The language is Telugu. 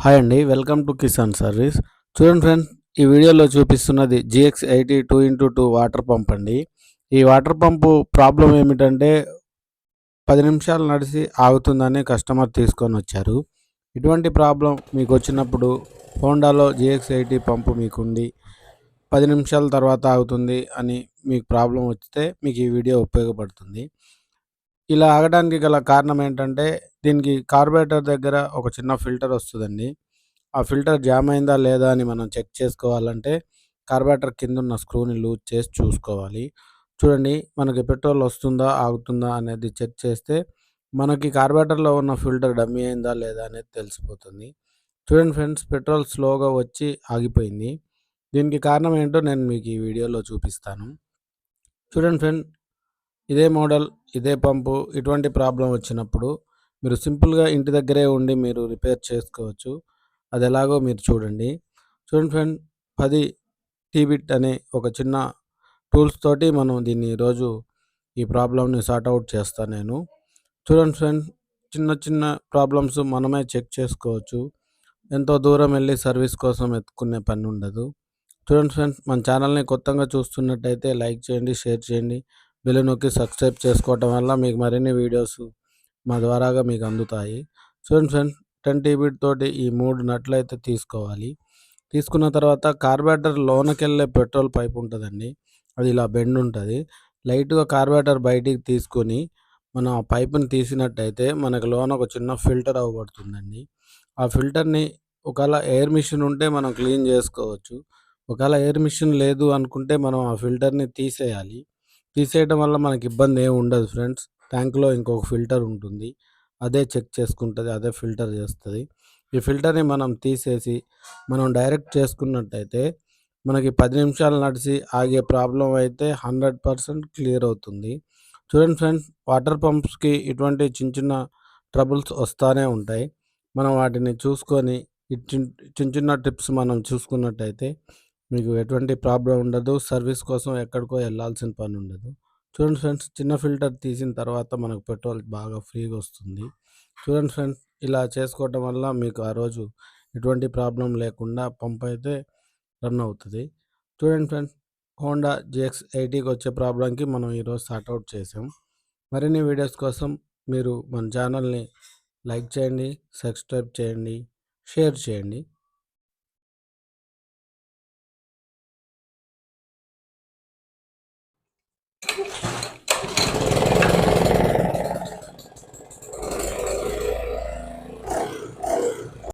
హాయ్ అండి. Welcome to Kisan service. చూడండి ఫ్రెండ్స్, ఈ వీడియోలో చూపిస్తున్నది GX80 2x2 వాటర్ పంప్ అండి. ఈ వాటర్ పంపు ప్రాబ్లమ్ ఏమిటంటే 10 నిమిషాలు నడిసి ఆగుతుందని కస్టమర్ తీసుకొనొచ్చారు. ఇటువంటి ప్రాబ్లమ్ మీకొచ్చినప్పుడు హోండాలో GX80 పంపు మీకుంది. 10 నిమిషాల తర్వాత ఆగుతుంది అని మీకు ప్రాబ్లమ్ వస్తే మీకు ఈ వీడియో ఉపయోగపడుతుంది. ఇలా ఆగడానికి గల కారణం ఏంటంటే, దీనికి కార్బొరేటర్ దగ్గర ఒక చిన్న ఫిల్టర్ వస్తదండి. ఆ ఫిల్టర్ జామ్ అయిందా లేదా అని మనం చెక్ చేసుకోవాలంటే, కార్బొరేటర్ కిందున్న స్క్రూని లూజ్ చేసి చూసుకోవాలి. చూడండి, మనకి పెట్రోల్ వస్తుందా, ఆగుతుందా అనేది చెక్ చేస్తే, మనకి కార్బొరేటర్‌లో ఉన్న ఫిల్టర్ డమ్మీ అయిందా లేదా అనేది తెలిసిపోతుంది. చూడండి ఫ్రెండ్స్, పెట్రోల్ స్లోగా వచ్చి ఆగిపోయింది. దీనికి కారణం ఏంటో నేను మీకు ఈ వీడియోలో చూపిస్తాను. చూడండి ఫ్రెండ్, ఇదే మోడల్, ఇదే పంపు ఇటువంటి ప్రాబ్లమ్ వచ్చినప్పుడు మీరు సింపుల్‌గా ఇంటి దగ్గరే ఉండి మీరు రిపేర్ చేసుకోవచ్చు. అదెలాగో మీరు చూడండి. చూడండి ఫ్రెండ్, 10 టీ-బిట్ అనే ఒక చిన్న టూల్స్ తోటి మనం దీన్ని ఈరోజు ఈ ప్రాబ్లమ్‌ని సార్ట్ ఔట్ చేస్తా నేను. చూడండి ఫ్రెండ్, చిన్న చిన్న ప్రాబ్లమ్స్ మనమే చెక్ చేసుకోవచ్చు. ఎంతో దూరం వెళ్లి సర్వీస్ కోసం వెతుక్కునే పని ఉండదు. చూడండి ఫ్రెండ్స్, మన ఛానల్‌ని కొత్తగా చూస్తున్నట్టయితే లైక్ చేయండి, షేర్ చేయండి. బెల్ నొక్కి సబ్స్క్రైబ్ చేసుకోవటం వల్ల మీకు మరిన్ని వీడియోస్ మా ద్వారాగా మీకు అందుతాయి. చూడండి ఫ్రెండ్స్, 10 టీబీట్ తోటి ఈ 3 నట్లయితే తీసుకోవాలి. తీసుకున్న తర్వాత కార్బొరేటర్ లోనకెళ్ళే పెట్రోల్ పైప్ ఉంటదండి. అది ఇలా బెండ్ ఉంటది. లైట్‌గా కార్బొరేటర్ బయటికి తీసుకొని మనం ఆ పైప్‌ని తీసినట్టయితే మనకు లోన ఒక చిన్న ఫిల్టర్ అవ్వబడుతుందండి. ఆ ఫిల్టర్‌ని ఒకవేళ ఎయిర్ మిషన్ ఉంటే మనం క్లీన్ చేసుకోవచ్చు. ఒకవేళ ఎయిర్ మిషన్ లేదు అనుకుంటే మనం ఆ ఫిల్టర్‌ని తీసేయాలి. తీసేయటం వల్ల మనకి ఇబ్బంది ఏమి ఉండదు ఫ్రెండ్స్. ట్యాంక్‌లో ఇంకొక ఫిల్టర్ ఉంటుంది. అదే చెక్ చేసుకుంటది. అదే ఫిల్టర్ చేస్తది. ఈ ఫిల్టర్‌ని మనం తీసేసి మనం డైరెక్ట్ చేసుకున్నట్టయితే మనకి 10 నిమిషాలు నడిసి ఆగే ప్రాబ్లమ్ అయితే 100% క్లియర్ అవుతుంది. చూడండి ఫ్రెండ్స్, వాటర్ పంప్స్‌కి ఇటువంటి చిన్న చిన్న ట్రబుల్స్ వస్తానే ఉంటాయి. మనం వాటిని చూసుకొని ఈ చిన్న చిన్న టిప్స్ మనం చూసుకున్నట్టయితే మీకు ఎటువంటి ప్రాబ్లమ్ ఉండదు. సర్వీస్ కోసం ఎక్కడికో ఎళ్ళాల్సిన పని ఉండదు. చూడండి ఫ్రెండ్స్, చిన్న ఫిల్టర్ తీసిన తర్వాత మనకు పెట్రోల్ బాగా ఫ్రీగా వస్తుంది. చూడండి ఫ్రెండ్స్, ఇలా చేసుకోవటం వల్ల మీకు ఆ రోజు ఎటువంటి ప్రాబ్లమ్ లేకుండా పంప్ అయితే రన్ అవుతది. చూడండి ఫ్రెండ్స్, హోండా GX80కి వచ్చే ప్రాబ్లమ్‌కి మనం ఈరోజు సార్ట్ ఔట్ చేసాం. మరిన్ని వీడియోస్ కోసం మీరు మన ఛానల్‌ని లైక్ చేయండి, సబ్స్క్రైబ్ చేయండి, షేర్ చేయండి.